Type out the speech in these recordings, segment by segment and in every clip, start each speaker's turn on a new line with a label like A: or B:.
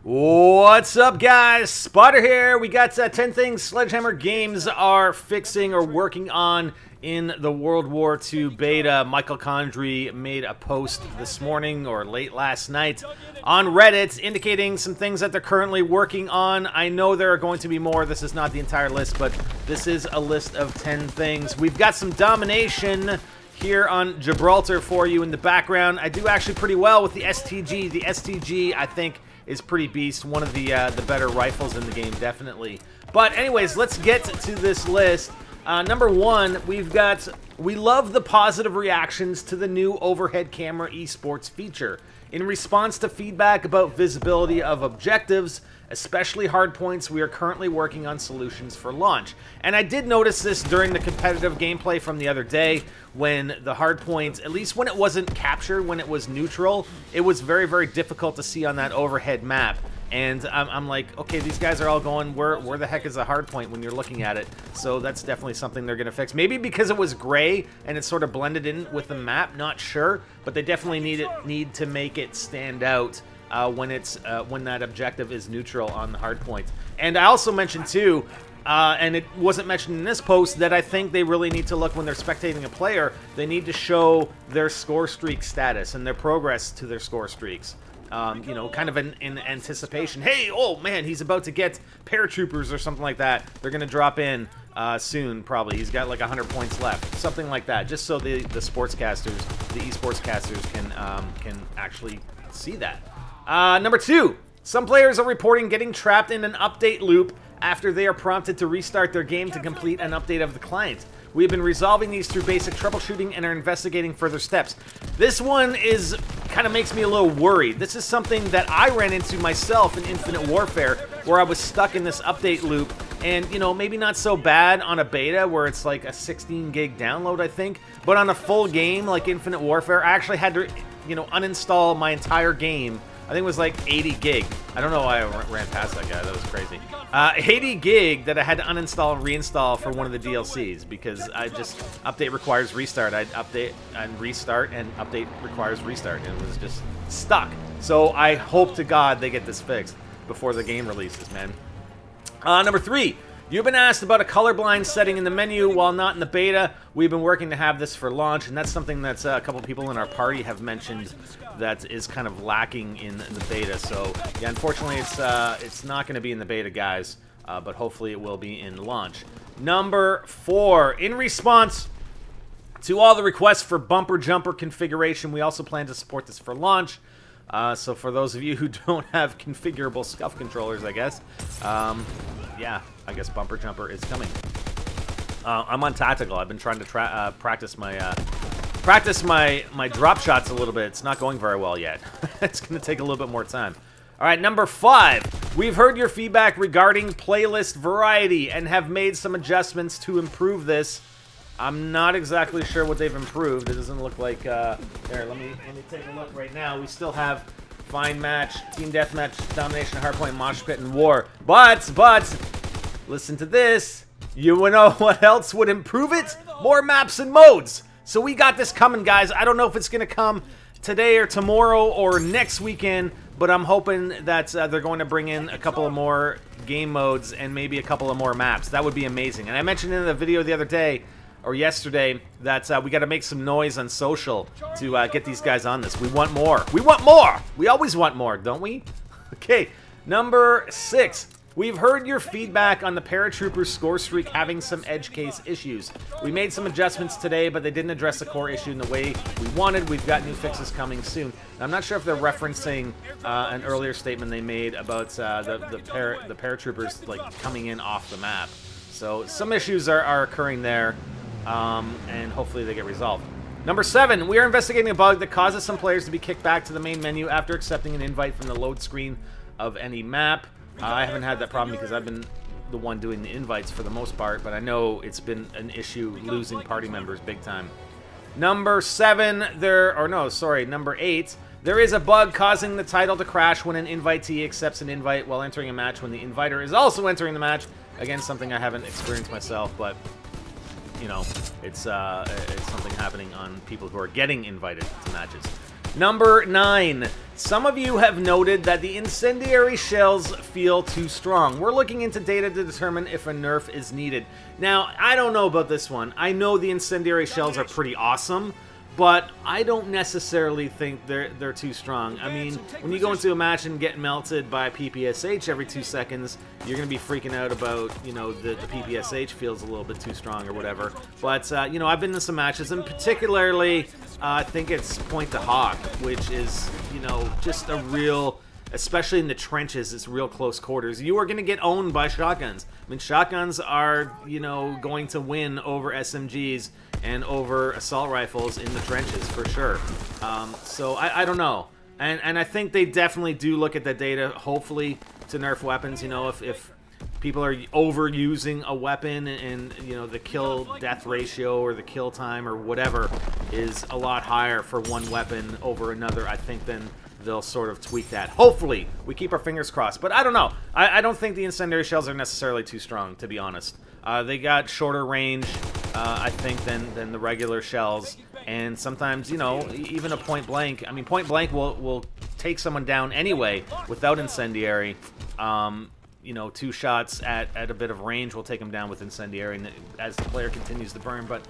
A: What's up, guys? Spotter here. We got 10 things Sledgehammer Games are fixing or working on in the World War II beta. Michael Condrey made a post this morning or late last night on Reddit indicating some things that they're currently working on. I know there are going to be more. This is not the entire list, but this is a list of 10 things. We've got some domination here on Gibraltar for you in the background. I do actually pretty well with the STG. The STG, I think, is pretty beast. One of the better rifles in the game, definitely. But anyways, let's get to this list. Number one, we love the positive reactions to the new overhead camera esports feature. In response to feedback about visibility of objectives, especially hard points, we are currently working on solutions for launch. And I did notice this during the competitive gameplay from the other day when the hard points, at least when it wasn't captured, when it was neutral, it was very, very difficult to see on that overhead map. And I'm like, okay, these guys are all going, where the heck is a hard point when you're looking at it? So that's definitely something they're going to fix. Maybe because it was gray and it sort of blended in with the map, not sure. But they definitely need to make it stand out when that objective is neutral on the hard point. And I also mentioned too, and it wasn't mentioned in this post, that I think they really need to look when they're spectating a player. They need to show their score streak status and their progress to their score streaks. You know, kind of in anticipation. Hey, oh man, he's about to get paratroopers or something like that. They're gonna drop in soon, probably. He's got like 100 points left, something like that. Just so the sportscasters, the esports casters, can actually see that. Number two, some players are reporting getting trapped in an update loop after they are prompted to restart their game to complete an update of the client. We have been resolving these through basic troubleshooting and are investigating further steps. This one kind of makes me a little worried. This is something that I ran into myself in Infinite Warfare, where I was stuck in this update loop. And, you know, maybe not so bad on a beta where it's like a 16 gig download, I think. But on a full game like Infinite Warfare, I actually had to, you know, uninstall my entire game. I think it was like 80 gig. I don't know why I ran past that guy. That was crazy. 80 gig that I had to uninstall and reinstall for one of the DLCs because update requires restart. I'd update and restart, and update requires restart. And it was just stuck. So I hope to God they get this fixed before the game releases, man. Number three. You've been asked about a colorblind setting in the menu while not in the beta. We've been working to have this for launch, and that's something that a couple people in our party have mentioned that is kind of lacking in the beta. So, yeah, unfortunately, it's not going to be in the beta, guys, but hopefully it will be in launch. Number four, in response to all the requests for bumper jumper configuration, we also plan to support this for launch. So for those of you who don't have configurable scuff controllers, I guess, yeah, I guess bumper jumper is coming. I'm on tactical. I've been trying to practice my drop shots a little bit. It's not going very well yet. It's going to take a little bit more time. All right, number five. We've heard your feedback regarding playlist variety and have made some adjustments to improve this. I'm not exactly sure what they've improved. It doesn't look like... There, let me take a look right now. We still have Find Match, Team Deathmatch, Domination, Hardpoint, Mosh Pit, and War. But, listen to this. You know what else would improve it? More maps and modes. So we got this coming, guys. I don't know if it's going to come today or tomorrow or next weekend, but I'm hoping that they're going to bring in a couple of more game modes and maybe a couple of more maps. That would be amazing. And I mentioned in the video the other day, or yesterday, that we got to make some noise on social to get these guys on this. We want more. We want more. We always want more, don't we? Okay, number six. We've heard your feedback on the paratrooper score streak having some edge case issues. We made some adjustments today, but they didn't address the core issue in the way we wanted. We've got new fixes coming soon. I'm not sure if they're referencing an earlier statement they made about the paratroopers like coming in off the map. So some issues are occurring there. And hopefully they get resolved. Number seven, we are investigating a bug that causes some players to be kicked back to the main menu after accepting an invite from the load screen of any map. I haven't had that problem because I've been the one doing the invites for the most part, but I know it's been an issue losing party members big time. Number seven, number eight, there is a bug causing the title to crash when an invitee accepts an invite while entering a match when the inviter is also entering the match. Again, something I haven't experienced myself, but you know, it's something happening on people who are getting invited to matches. Number 9. Some of you have noted that the incendiary shells feel too strong. We're looking into data to determine if a nerf is needed. Now, I don't know about this one. I know the incendiary shells are pretty awesome, but I don't necessarily think they're too strong. I mean, when you go into a match and get melted by PPSH every 2 seconds, you're going to be freaking out about, you know, the PPSH feels a little bit too strong or whatever. But, you know, I've been in some matches, and particularly, I think it's point to hawk, which is, you know, just a real, especially in the trenches, it's real close quarters. You are going to get owned by shotguns. I mean, shotguns are, you know, going to win over SMGs and over assault rifles in the trenches, for sure. So, I don't know. And I think they definitely do look at the data, hopefully, to nerf weapons. You know, if people are overusing a weapon and, you know, the kill-death ratio or the kill time or whatever is a lot higher for one weapon over another, I think then they'll sort of tweak that. Hopefully. We keep our fingers crossed. But I don't know. I don't think the incendiary shells are necessarily too strong, to be honest. They got shorter range, I think, than the regular shells. And sometimes, you know, even a point blank. I mean, point blank will take someone down anyway without incendiary. You know, 2 shots at a bit of range will take them down with incendiary as the player continues to burn. But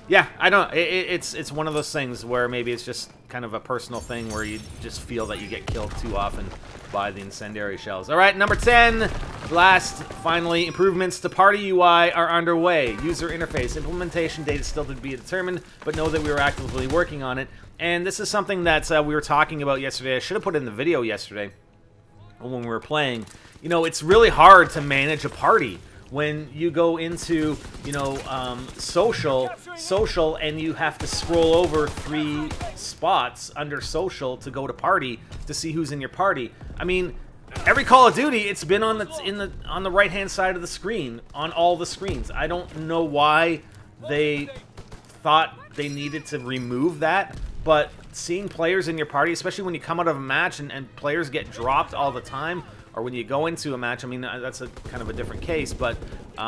A: yeah, I don't. It's one of those things where maybe it's just kind of a personal thing where you just feel that you get killed too often by the incendiary shells. All right, number 10. Last, finally, improvements to party UI are underway. User interface implementation date is still to be determined, but know that we are actively working on it. And this is something that we were talking about yesterday. I should have put it in the video yesterday when we were playing. You know, it's really hard to manage a party when you go into, you know, social, and you have to scroll over 3 spots under social to go to party to see who's in your party. I mean, every Call of Duty, it's been on the right-hand side of the screen, on all the screens. I don't know why they thought they needed to remove that, but seeing players in your party, especially when you come out of a match and players get dropped all the time, or when you go into a match, I mean, that's a kind of a different case, but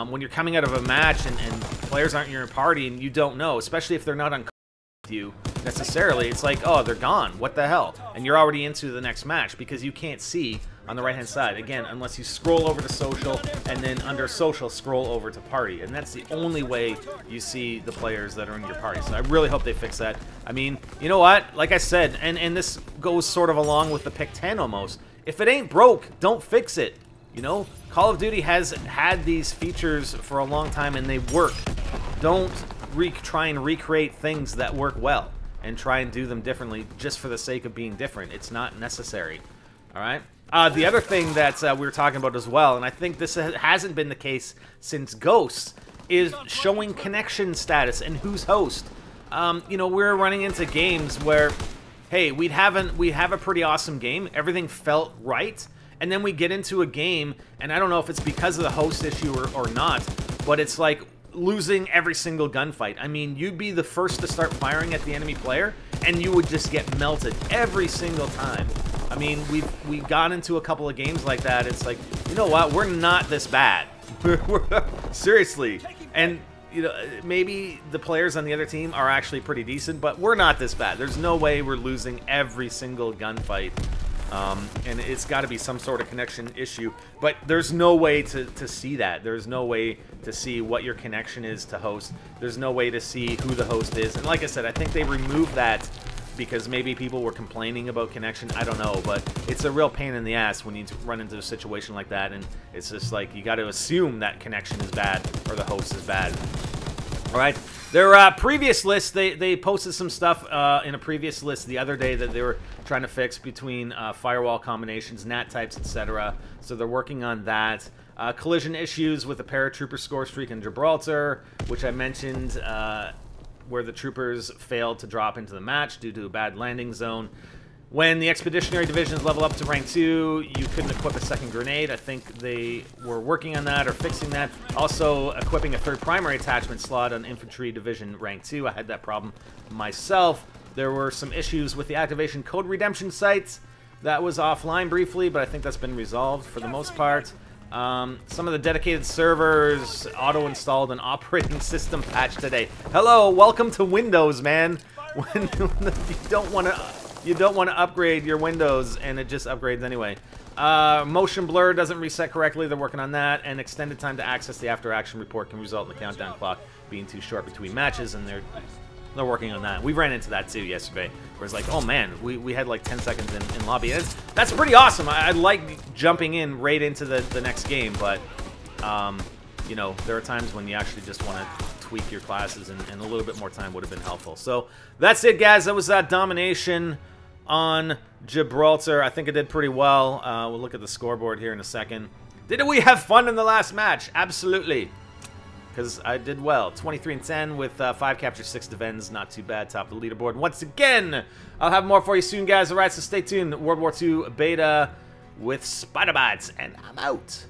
A: when you're coming out of a match and players aren't in your party and you don't know, especially if they're not on with you necessarily, it's like, oh, they're gone, what the hell? And you're already into the next match because you can't see on the right-hand side, again, unless you scroll over to social and then under social scroll over to party, and that's the only way you see the players that are in your party. So I really hope they fix that. I mean, you know what, like I said, and this goes sort of along with the pick 10 almost. If it ain't broke, don't fix it. You know, Call of Duty has had these features for a long time and they work. Don't try and recreate things that work well and try and do them differently just for the sake of being different. It's not necessary. All right? The other thing that we were talking about as well, and I think this hasn't been the case since Ghosts, is showing connection status and who's host. You know, we're running into games where, hey, we have a pretty awesome game. Everything felt right. And then we get into a game, and I don't know if it's because of the host issue or not, but it's like losing every single gunfight. I mean, you'd be the first to start firing at the enemy player, and you would just get melted every single time. I mean, we've gone into a couple of games like that. It's like, you know what? We're not this bad. Seriously. And you know, maybe the players on the other team are actually pretty decent, but we're not this bad. There's no way we're losing every single gunfight. And it's got to be some sort of connection issue. But there's no way to see that. There's no way to see what your connection is to host. There's no way to see who the host is. And like I said, I think they removed that because maybe people were complaining about connection. I don't know, but it's a real pain in the ass when you run into a situation like that, and it's just like you got to assume that connection is bad or the host is bad. All right, their previous list, they posted some stuff in a previous list the other day that they were trying to fix between firewall combinations, NAT types, etc. So they're working on that. Collision issues with the paratrooper score streak in Gibraltar, which I mentioned, where the troopers failed to drop into the match due to a bad landing zone. When the Expeditionary Divisions level up to rank 2, you couldn't equip a second grenade. I think they were working on that or fixing that. Also, equipping a third primary attachment slot on Infantry Division rank 2. I had that problem myself. There were some issues with the activation code redemption sites. That was offline briefly, but I think that's been resolved for the most part. Some of the dedicated servers auto-installed an operating system patch today. Hello, welcome to Windows, man. When you don't want to you don't want to upgrade your windows, and it just upgrades anyway. Motion blur doesn't reset correctly. They're working on that. And extended time to access the after-action report can result in the countdown clock being too short between matches, and they're working on that. We ran into that too yesterday, where it's like, oh man, we had like 10 seconds in lobby. That's pretty awesome. I like jumping in right into the next game, but you know, there are times when you actually just want to tweak your classes, and a little bit more time would have been helpful. So that's it, guys. That was domination on Gibraltar. I think I did pretty well. We'll look at the scoreboard here in a second. Did we have fun in the last match? Absolutely. Because I did well. 23-10 with 5 captures, 6 defends. Not too bad. Top of the leaderboard. Once again, I'll have more for you soon, guys. All right, so stay tuned. World War II beta with Spider-Bots, and I'm out.